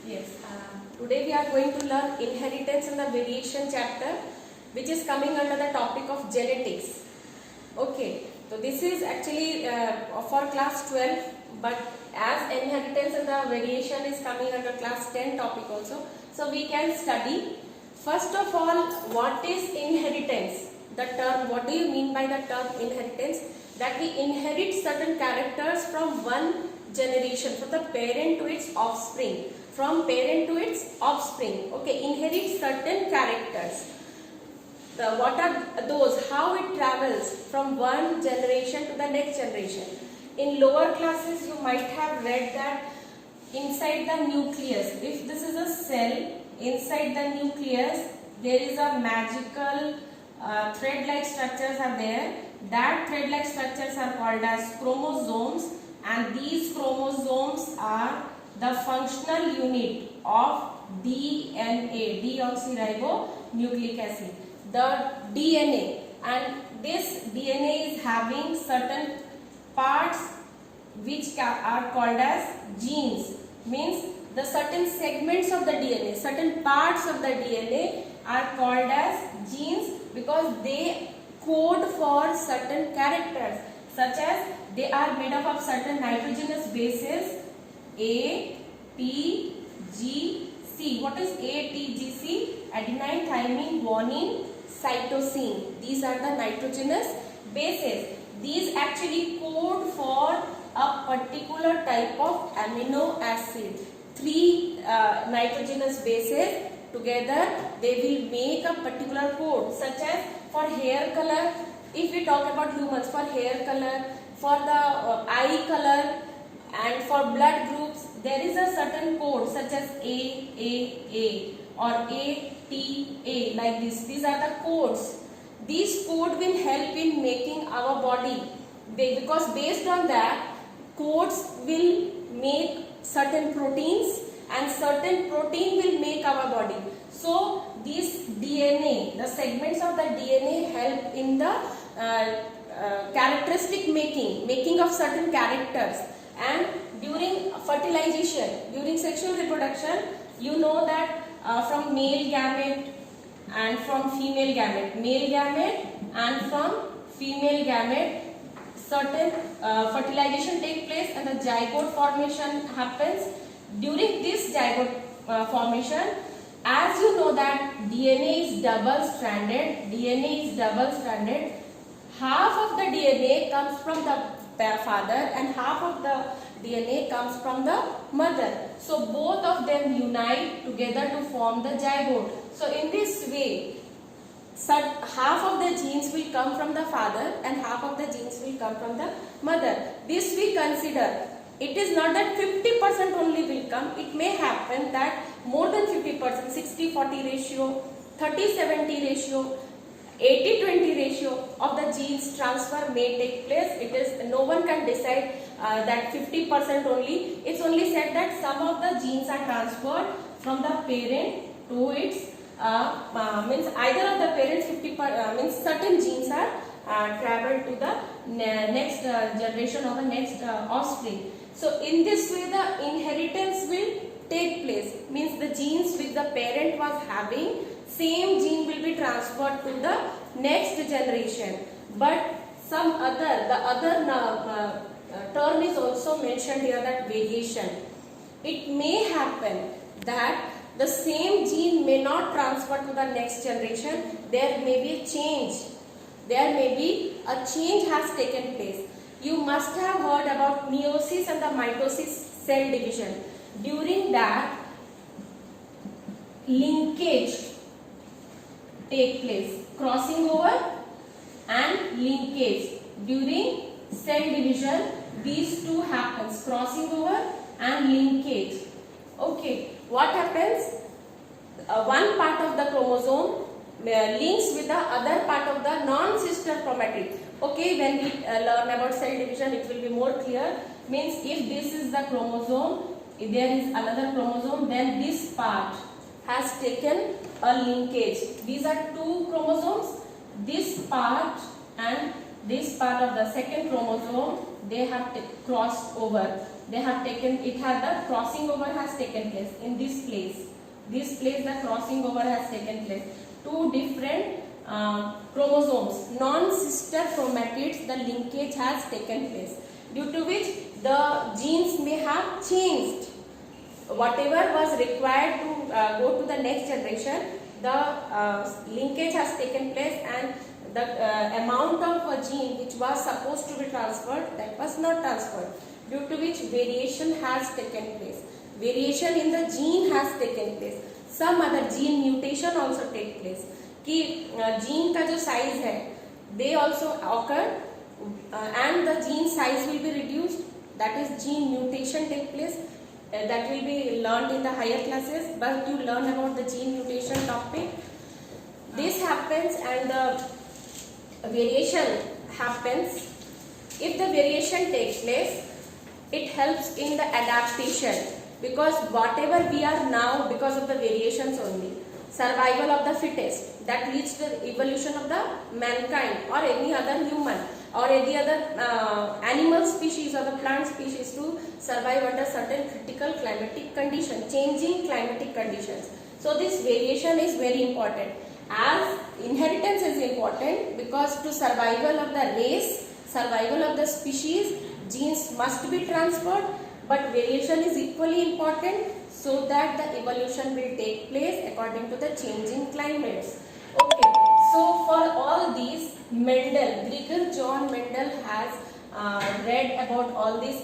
Yes, today we are going to learn inheritance in the variation chapter, which is coming under the topic of genetics. Okay, so this is actually for class 12, but as inheritance and the variation is coming under class 10 topic also, so we can study. First of all, what is inheritance? The term, what do you mean by the term inheritance? That we inherit certain characters from one generation, from the parent to its offspring. From parent to its offspring. Okay, inherit certain characters. What are those? How it travels from one generation to the next generation. In lower classes, you might have read that inside the nucleus, if this is a cell, inside the nucleus, there is a magical thread-like structures are there. That thread-like structures are called as chromosomes, and these chromosomes are the functional unit of DNA, deoxyribonucleic acid. The DNA, and this DNA is having certain parts which are called as genes. Means the certain segments of the DNA, certain parts of the DNA are called as genes because they code for certain characters, such as they are made up of certain nitrogenous bases A, T, G, C. What is A, T, G, C? Adenine, thymine, guanine, cytosine. These are the nitrogenous bases. These actually code for a particular type of amino acid. Three nitrogenous bases together, they will make a particular code, such as for hair color. If we talk about humans, for hair color, for the eye color, and for blood groups, there is a certain code such as A or ATA, like this. These are the codes. These code will help in making our body, because based on that, codes will make certain proteins, and certain protein will make our body. So this DNA, the segments of the DNA help in the characteristic making of certain characters. And during fertilization, during sexual reproduction, you know that from male gamete and from female gamete, male gamete and from female gamete, certain fertilization takes place and the zygote formation happens. During this zygote formation, as you know that DNA is double stranded, half of the DNA comes from the father and half of the DNA comes from the mother. So both of them unite together to form the zygote. So in this way, half of the genes will come from the father and half of the genes will come from the mother. This we consider. It is not that 50% only will come. It may happen that more than 50%, 60-40 ratio, 30-70 ratio, 80-20 ratio of the genes transfer may take place. It is, no one can decide that 50% only. It's only said that some of the genes are transferred from the parent to its means either of the parents 50 means certain genes are traveled to the next generation or the next offspring. So in this way the inheritance will take place. Means the genes which the parent was having, same gene will be transferred to the next generation. But some other, the other term is also mentioned here, that variation. It may happen that the same gene may not transfer to the next generation. There may be a change. There may be a change has taken place. You must have heard about meiosis and the mitosis cell division. During that, linkage take place, crossing over and linkage. During cell division, these two happens, crossing over and linkage. Okay, what happens? One part of the chromosome links with the other part of the non-sister chromatid. Okay, when we learn about cell division, it will be more clear. Means if this is the chromosome, if there is another chromosome, then this part has taken a linkage. These are two chromosomes. This part and this part of the second chromosome, they have crossed over. They have taken, it had the crossing over has taken place in this place. This place the crossing over has taken place. Two different chromosomes, non-sister chromatids, the linkage has taken place, due to which the genes may have changed. Whatever was required to go to the next generation, the linkage has taken place, and the amount of a gene which was supposed to be transferred, that was not transferred, due to which variation has taken place. Variation in the gene has taken place. Some other gene mutation also take place. कि gene का जो size है, they also occur, and the gene size will be reduced. That is gene mutation take place. That will be learned in the higher classes, but you learn about the gene mutation topic. This happens, and the variation happens. If the variation takes place, it helps in the adaptation, because whatever we are now, because of the variations only, survival of the fittest, that leads to the evolution of the mankind or any other human or any other animal species or the plant species to survive under certain critical climatic conditions, changing climatic conditions. So this variation is very important. As inheritance is important, because to survival of the race, survival of the species, genes must be transferred, but variation is equally important, so that the evolution will take place according to the changing climates. Okay, so for all these, Mendel, Gregor John Mendel has read about all these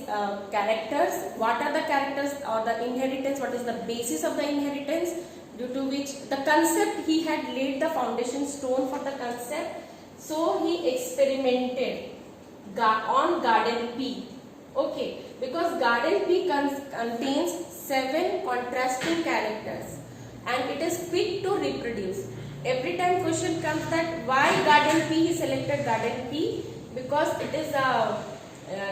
characters. What are the characters or the inheritance? What is the basis of the inheritance? Due to which the concept, he had laid the foundation stone for the concept. So he experimented on garden pea. Okay, because garden pea contains 7 contrasting characters, and it is fit to reproduce. Every time question comes that why garden pea, he selected garden pea, because it is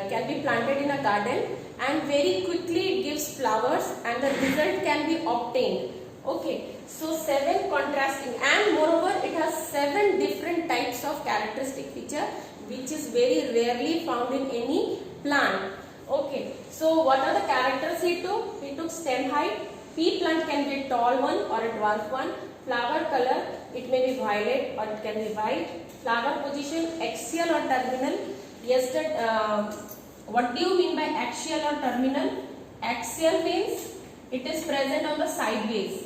can be planted in a garden and very quickly it gives flowers and the result can be obtained. Okay, so 7 contrasting, and moreover it has 7 different types of characteristic feature which is very rarely found in any plant. Okay, so what are the characters he took? He took stem height. Pea plant can be a tall one or a dwarf one. Flower color, it may be violet or it can be white. Flower position, axial or terminal. Yes, what do you mean by axial or terminal? Axial means it is present on the sideways.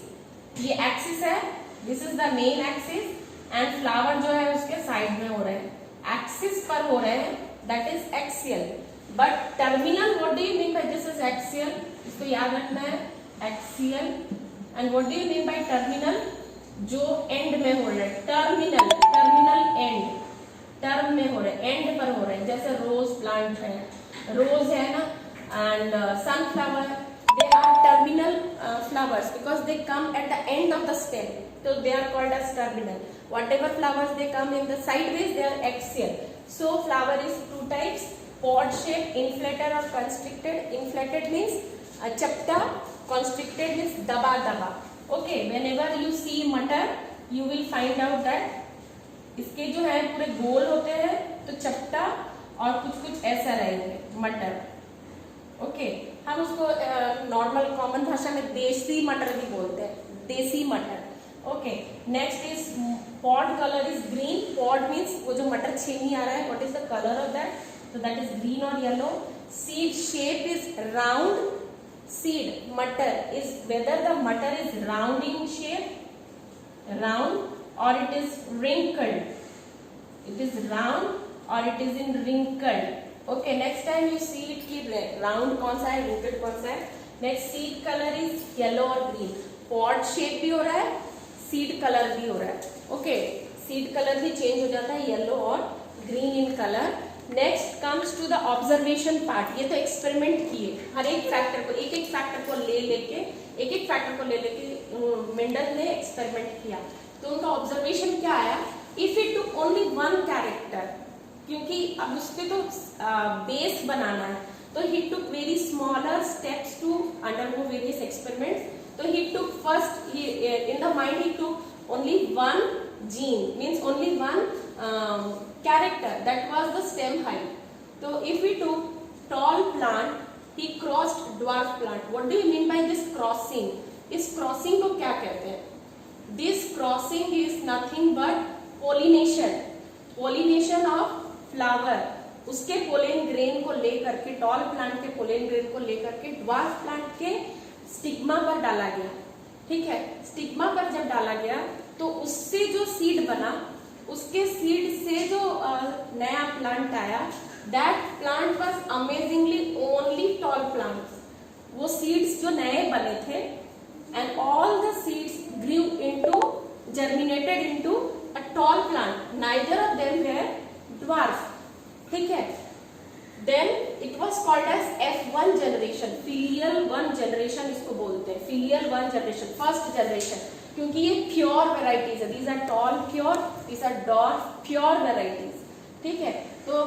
ये axis है, this is the main axis, and flower जो है उसके side में हो रहे हैं, axis पर हो रहे हैं, that is axial. But terminal, what do you mean by this is axial? इसको याद रखना है, axial. And what do you mean by terminal? जो end में हो रहे हैं, terminal end, term में हो रहे हैं, end पर हो रहे हैं. जैसे rose plant है, rose है ना, and sunflower, they are terminal flowers because they come at the end of the stem, so they are called as terminal. Whatever flowers they come in the sideways, they are axial. So flower is 2 types: pod shape, inflated or constricted. Inflated means chapta, constricted means daba daba. Okay, whenever you see मटर, you will find out that इसके जो है पूरे गोल होते हैं, तो चपटा और कुछ ऐसा रहेंगे मटर. ओके, हम उसको नॉर्मल कॉमन भाषा में देसी मटर भी बोलते हैं, देसी मटर. Okay, next is pod. Colour is green. Pod means वो जो मटर छेनी आ रहा है, what is the colour of that? So that is green or yellow. Seed shape is round. Seed, matter, is whether the matter is round in shape, round, or it is wrinkled. It is round or it is in wrinkled. Okay, next time you see it कि round कौन सा है, wrinkled कौन सा है. Next, seed color is yellow or green. Pod shape भी हो रहा है, seed color भी हो रहा है. Okay, seed color भी change हो जाता है, yellow और green in color. Next comes to the observation part. ये तो एक्सपेरिमेंट किए, हर एक फैक्टर को एक फैक्टर को ले लेके मेंडल ने एक्सपेरिमेंट किया. तो उनका ऑब्जर्वेशन क्या आया? If it took only 1 character, क्योंकि अब उसके तो बेस बनाना है, तो he took very smaller steps to undergo various experiments. तो he took first, in the mind he took only 1 gene, means only 1 character, that was the stem height. So if we took tall plant, he crossed dwarf plant. What do you mean by this crossing? इस crossing को क्या कहते हैं? This crossing is nothing but pollination. Pollination of flower. उसके pollen grain को लेकर के, tall plant के पोलेन ग्रेन को लेकर के ड्वार्फ प्लांट के स्टिग्मा पर डाला गया. ठीक है, स्टिग्मा पर जब डाला गया तो उससे जो सीड बना, उसके सीड से जो नया प्लांट आया, that plant was amazingly only tall plants. वो सीड्स जो नए बने थे, and all the seeds grew into, germinated into a tall plant. Neither of them were dwarf. ठीक है, then it was called as F1 generation, filial 1 generation इसको बोलते हैं. फिलियल 1 जनरेशन, फर्स्ट जनरेशन, क्योंकि ये प्योर वेराइटीज है. These are tall pure, these are dwarf pure varieties. ठीक है, तो